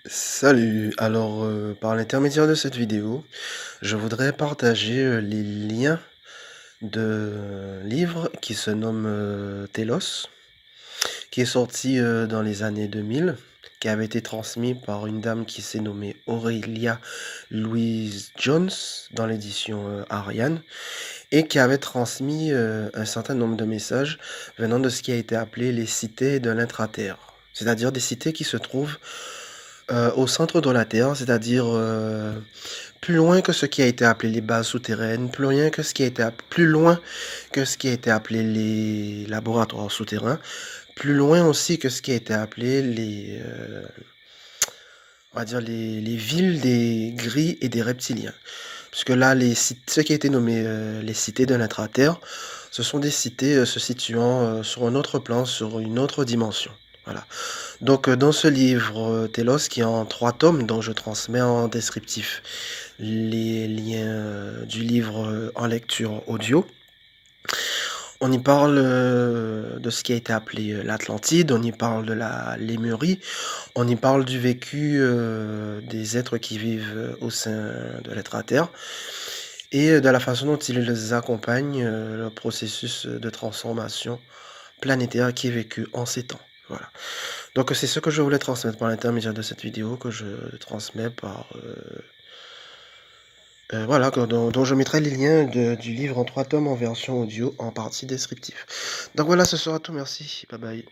Salut, alors par l'intermédiaire de cette vidéo, je voudrais partager les liens de livres qui se nomme Télos, qui est sorti dans les années 2000, qui avait été transmis par une dame qui s'est nommée Aurelia Louise Jones dans l'édition Ariane, et qui avait transmis un certain nombre de messages venant de ce qui a été appelé les cités de l'intraterre, c'est-à-dire des cités qui se trouvent au centre de la Terre, c'est-à-dire, plus loin que ce qui a été appelé les bases souterraines, plus loin que ce qui a été appelé les laboratoires souterrains, plus loin aussi que ce qui a été appelé on va dire les villes des gris et des reptiliens. Puisque là, ce qui a été nommé, les cités de l'intra-terre, ce sont des cités, se situant, sur un autre plan, sur une autre dimension. Voilà. Donc, dans ce livre, Télos, qui est en 3 tomes, dont je transmets en descriptif les liens, du livre, en lecture audio. On y parle, de ce qui a été appelé, l'Atlantide, on y parle de la Lémurie, on y parle du vécu, des êtres qui vivent, au sein de l'être-à-terre et de la façon dont ils accompagnent, le processus, de transformation planétaire qui est vécu en ces temps. Voilà. Donc c'est ce que je voulais transmettre par l'intermédiaire de cette vidéo que je transmets par, voilà, dont je mettrai les liens du livre en 3 tomes en version audio en partie descriptif. Donc voilà, ce sera tout, merci, bye bye.